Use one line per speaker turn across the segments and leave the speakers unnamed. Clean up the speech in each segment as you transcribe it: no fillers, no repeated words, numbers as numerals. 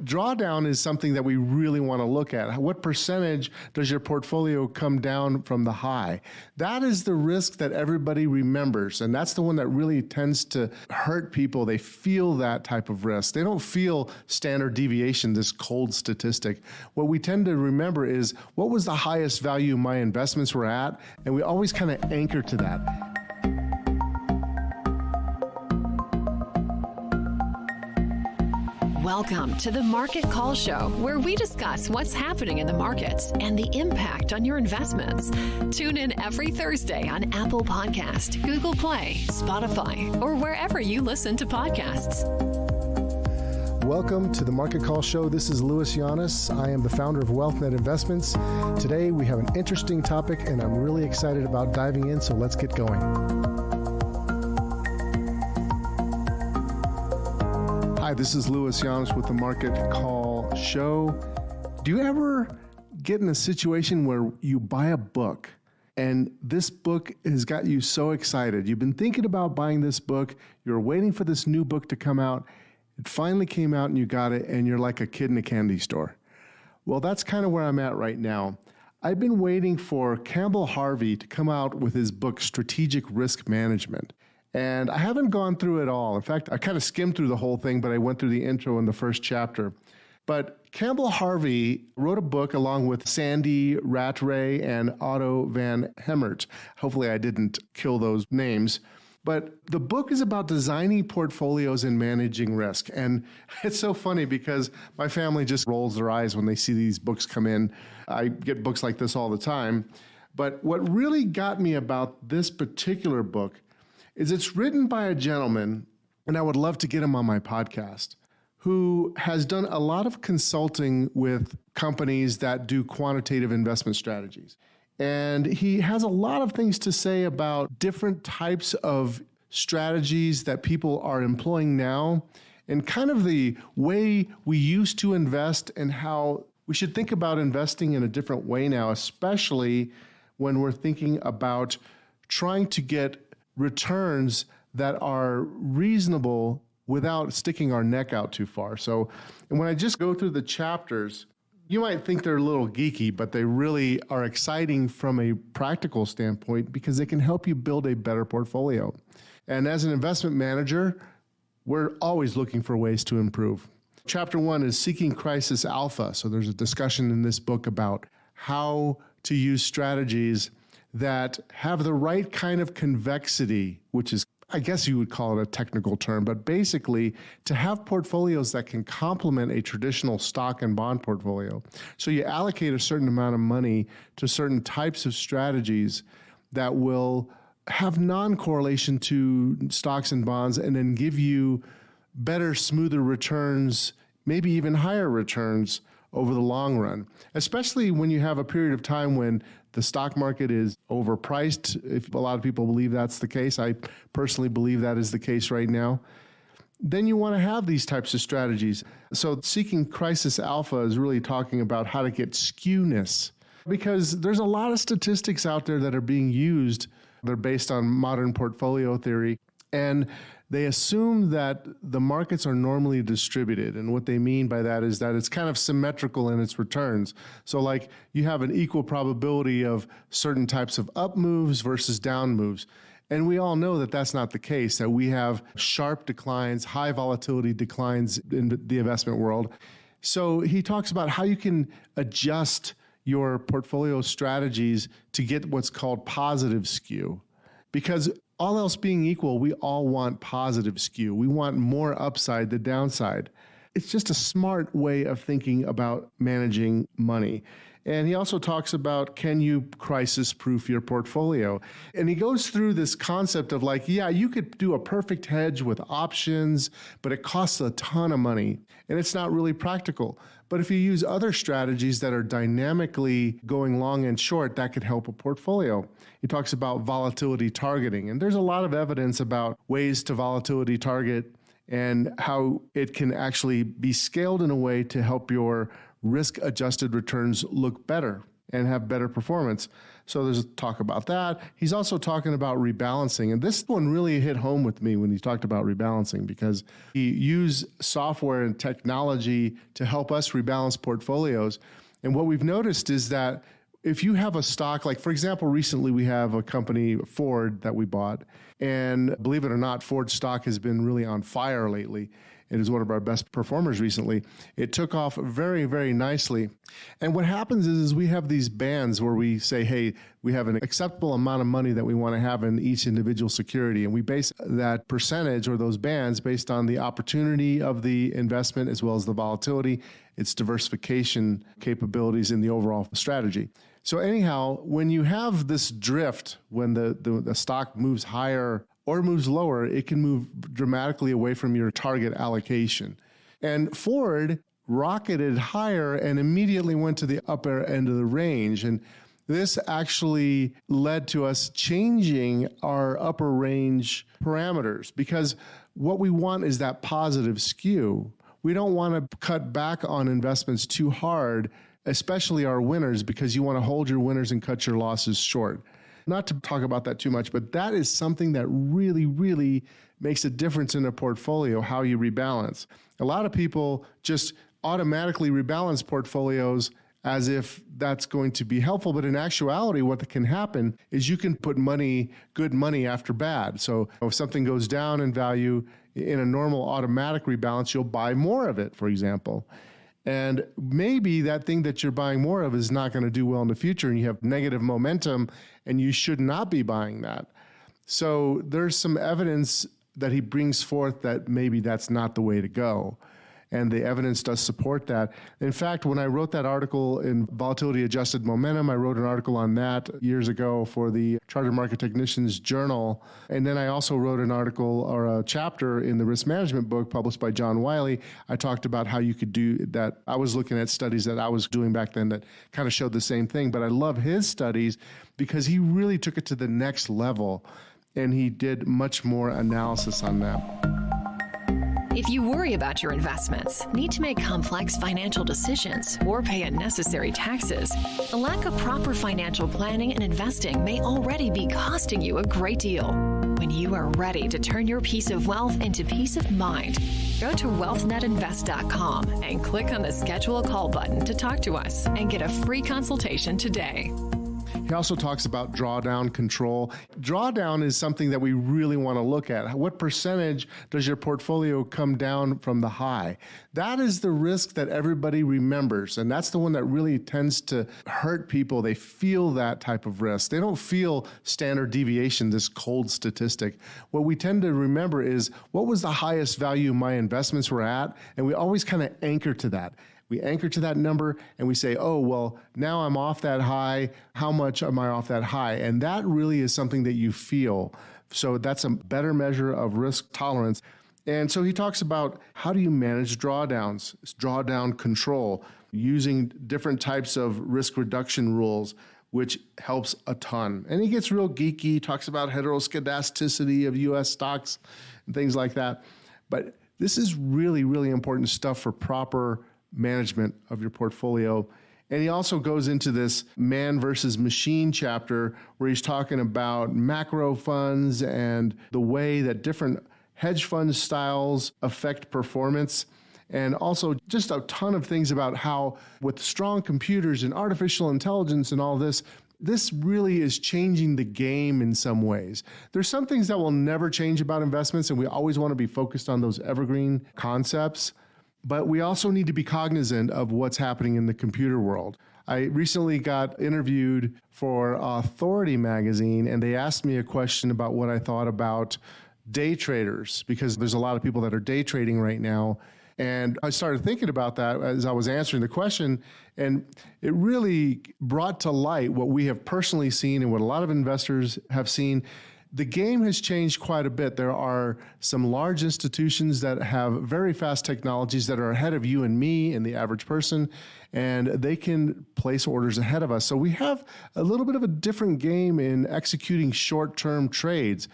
drawdown is something that we really want to look at. What percentage does your portfolio come down from the high? That is the risk that everybody remembers, and that's the one that really tends to hurt people. They feel that type of risk. They don't feel standard deviation, this cold statistic. What we tend to remember is what was the highest value my investments were at, and we always kind of anchor to that.
Welcome to the Market Call Show, where we discuss what's happening in the markets and the impact on your investments. Tune in every Thursday on Apple Podcast, Google Play, Spotify, or wherever you listen to podcasts.
Welcome to the Market Call Show. This is Llanes. I am the founder of WealthNet Investments. Today we have an interesting topic, and I'm really excited about diving in, so let's get going. Hi, this is Llanes with the Market Call Show. Do you ever get in a situation where you buy a book and this book has got you so excited? You've been thinking about buying this book. You're waiting for this new book to come out. It finally came out and you got it, and you're like a kid in a candy store. Well, that's kind of where I'm at right now. I've been waiting for Campbell Harvey to come out with his book, Strategic Risk Management. And I haven't gone through it all. In fact, I kind of skimmed through the whole thing, but I went through the intro in the first chapter. But Campbell Harvey wrote a book along with Sandy Rattray and Otto van Hemert. Hopefully I didn't kill those names. But the book is about designing portfolios and managing risk. And it's so funny because my family just rolls their eyes when they see these books come in. I get books like this all the time. But what really got me about this particular book is it's written by a gentleman, and I would love to get him on my podcast, who has done a lot of consulting with companies that do quantitative investment strategies. And he has a lot of things to say about different types of strategies that people are employing now, and kind of the way we used to invest and how we should think about investing in a different way now, especially when we're thinking about trying to get returns that are reasonable without sticking our neck out too far. So, and when I just go through the chapters, you might think they're a little geeky, but they really are exciting from a practical standpoint because they can help you build a better portfolio. And as an investment manager, we're always looking for ways to improve. Chapter 1 is Seeking Crisis Alpha. So there's a discussion in this book about how to use strategies that have the right kind of convexity, which is, I guess you would call it a technical term, but basically to have portfolios that can complement a traditional stock and bond portfolio. So you allocate a certain amount of money to certain types of strategies that will have non-correlation to stocks and bonds and then give you better, smoother returns, maybe even higher returns over the long run, especially when you have a period of time when the stock market is overpriced. If a lot of people believe that's the case, I personally believe that is the case right now, then you want to have these types of strategies. So Seeking Crisis Alpha is really talking about how to get skewness, because there's a lot of statistics out there that are being used. They're based on modern portfolio theory, and they assume that the markets are normally distributed. And what they mean by that is that it's kind of symmetrical in its returns. So like you have an equal probability of certain types of up moves versus down moves. And we all know that that's not the case, that we have sharp declines, high volatility declines in the investment world. So he talks about how you can adjust your portfolio strategies to get what's called positive skew. Because all else being equal, we all want positive skew. We want more upside than downside. It's just a smart way of thinking about managing money. And he also talks about, can you crisis-proof your portfolio? And he goes through this concept of like, yeah, you could do a perfect hedge with options, but it costs a ton of money, and it's not really practical. But if you use other strategies that are dynamically going long and short, that could help a portfolio. He talks about volatility targeting, and there's a lot of evidence about ways to volatility target and how it can actually be scaled in a way to help your risk-adjusted returns look better. and have better performance. So there's talk about that. He's also talking about rebalancing. And this one really hit home with me when he talked about rebalancing, because he used software and technology to help us rebalance portfolios. And what we've noticed is that if you have a stock, like for example, recently we have a company, Ford, that we bought. And believe it or not, Ford stock has been really on fire lately. It is one of our best performers recently. It took off very, very nicely. And what happens is we have these bands where we say, hey, we have an acceptable amount of money that we want to have in each individual security. And we base that percentage or those bands based on the opportunity of the investment as well as the volatility, its diversification capabilities in the overall strategy. So anyhow, when you have this drift, when the stock moves higher or moves lower, it can move dramatically away from your target allocation. And Ford rocketed higher and immediately went to the upper end of the range. And this actually led to us changing our upper range parameters, because what we want is that positive skew. We don't want to cut back on investments too hard, especially our winners, because you want to hold your winners and cut your losses short. Not to talk about that too much, but that is something that really, really makes a difference in a portfolio, how you rebalance. A lot of people just automatically rebalance portfolios as if that's going to be helpful. But in actuality, what can happen is you can put good money after bad. So if something goes down in value in a normal automatic rebalance, you'll buy more of it, for example. And maybe that thing that you're buying more of is not going to do well in the future, and you have negative momentum, and you should not be buying that. So there's some evidence that he brings forth that maybe that's not the way to go. And the evidence does support that. In fact, when I wrote that article in Volatility Adjusted Momentum, I wrote an article on that years ago for the Chartered Market Technicians Journal. And then I also wrote an article or a chapter in the risk management book published by John Wiley. I talked about how you could do that. I was looking at studies that I was doing back then that kind of showed the same thing. But I love his studies because he really took it to the next level, and he did much more analysis on that.
If you worry about your investments, need to make complex financial decisions, or pay unnecessary taxes, the lack of proper financial planning and investing may already be costing you a great deal. When you are ready to turn your peace of wealth into peace of mind, go to wealthnetinvest.com and click on the Schedule a Call button to talk to us and get a free consultation today.
He also talks about drawdown control. Drawdown is something that we really want to look at. What percentage does your portfolio come down from the high? That is the risk that everybody remembers, and that's the one that really tends to hurt people. They feel that type of risk. They don't feel standard deviation, this cold statistic. What we tend to remember is what was the highest value my investments were at, and we always kind of anchor to that. We anchor to that number and we say, oh, well, now I'm off that high. How much am I off that high? And that really is something that you feel. So that's a better measure of risk tolerance. And so he talks about how do you manage drawdowns, drawdown control, using different types of risk reduction rules, which helps a ton. And he gets real geeky, talks about heteroscedasticity of U.S. stocks and things like that. But this is really, really important stuff for proper management of your portfolio. And he also goes into this man versus machine chapter where he's talking about macro funds and the way that different hedge fund styles affect performance. And also just a ton of things about how with strong computers and artificial intelligence and all this, this really is changing the game in some ways. There's some things that will never change about investments, and we always want to be focused on those evergreen concepts. But we also need to be cognizant of what's happening in the computer world. I recently got interviewed for Authority magazine, and they asked me a question about what I thought about day traders, because there's a lot of people that are day trading right now. And I started thinking about that as I was answering the question, and it really brought to light what we have personally seen and what a lot of investors have seen. The game has changed quite a bit. There are some large institutions that have very fast technologies that are ahead of you and me and the average person, and they can place orders ahead of us. So we have a little bit of a different game in executing short-term trades.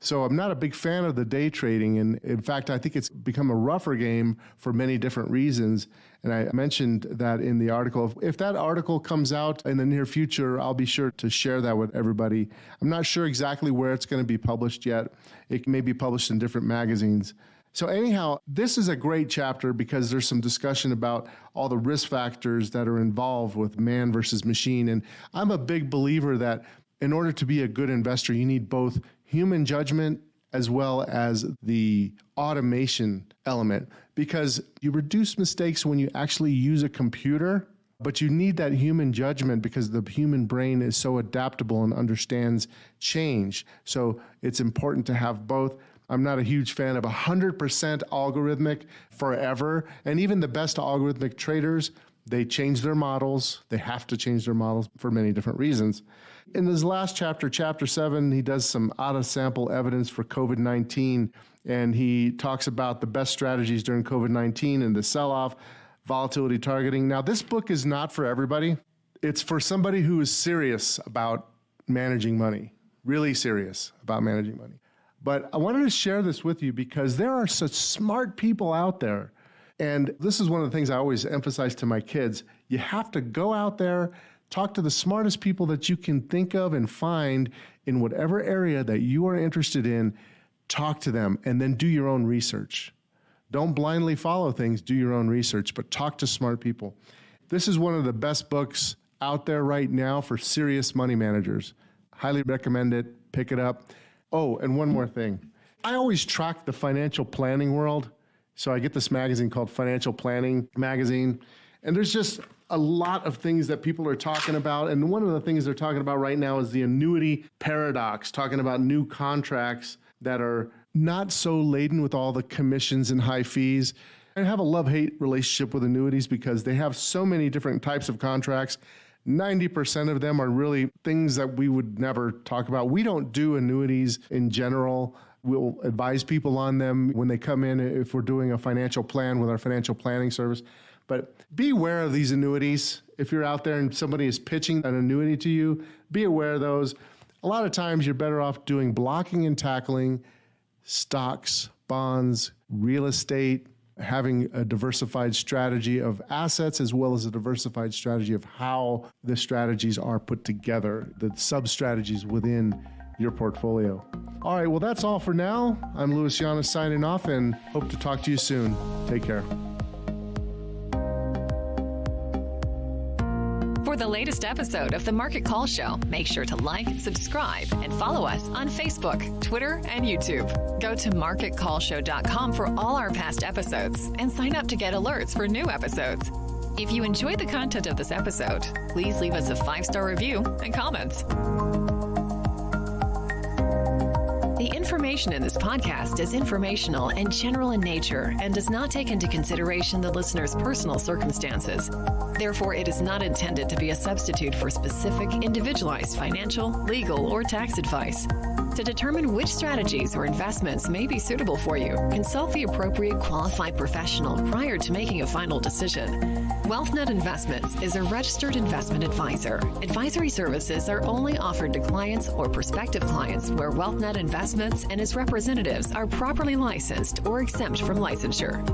So I'm not a big fan of the day trading. And in fact, I think it's become a rougher game for many different reasons. And I mentioned that in the article. If that article comes out in the near future, I'll be sure to share that with everybody. I'm not sure exactly where it's going to be published yet. It may be published in different magazines. So anyhow, this is a great chapter because there's some discussion about all the risk factors that are involved with man versus machine. And I'm a big believer that in order to be a good investor, you need both human judgment as well as the automation element, because you reduce mistakes when you actually use a computer, but you need that human judgment because the human brain is so adaptable and understands change. So it's important to have both. I'm not a huge fan of 100% algorithmic forever. And even the best algorithmic traders, they change their models. They have to change their models for many different reasons. In his last chapter, chapter 7, he does some out-of-sample evidence for COVID-19, and he talks about the best strategies during COVID-19 and the sell-off, volatility targeting. Now, this book is not for everybody. It's for somebody who is serious about managing money, really serious about managing money. But I wanted to share this with you because there are such smart people out there. And this is one of the things I always emphasize to my kids. You have to go out there, talk to the smartest people that you can think of and find in whatever area that you are interested in. Talk to them and then do your own research. Don't blindly follow things, do your own research, but talk to smart people. This is one of the best books out there right now for serious money managers. Highly recommend it. Pick it up. Oh, and one more thing. I always track the financial planning world. So I get this magazine called Financial Planning Magazine, and there's just a lot of things that people are talking about. And one of the things they're talking about right now is the Annuity Paradox, talking about new contracts that are not so laden with all the commissions and high fees. I have a love-hate relationship with annuities because they have so many different types of contracts. 90% of them are really things that we would never talk about. We don't do annuities in general. We'll advise people on them when they come in if we're doing a financial plan with our financial planning service. But be aware of these annuities. If you're out there and somebody is pitching an annuity to you, be aware of those. A lot of times you're better off doing blocking and tackling, stocks, bonds, real estate, having a diversified strategy of assets as well as a diversified strategy of how the strategies are put together, the sub-strategies within your portfolio. All right, well, that's all for now. I'm Louis Llanes signing off and hope to talk to you soon. Take care.
For the latest episode of the Market Call Show, make sure to like, subscribe, and follow us on Facebook, Twitter, and YouTube. Go to marketcallshow.com for all our past episodes and sign up to get alerts for new episodes. If you enjoyed the content of this episode, please leave us a 5-star review and comments. The information in this podcast is informational and general in nature and does not take into consideration the listener's personal circumstances. Therefore, it is not intended to be a substitute for specific, individualized financial, legal, or tax advice. To determine which strategies or investments may be suitable for you, consult the appropriate qualified professional prior to making a final decision. WealthNet Investments is a registered investment advisor. Advisory services are only offered to clients or prospective clients where WealthNet Investments and its representatives are properly licensed or exempt from licensure.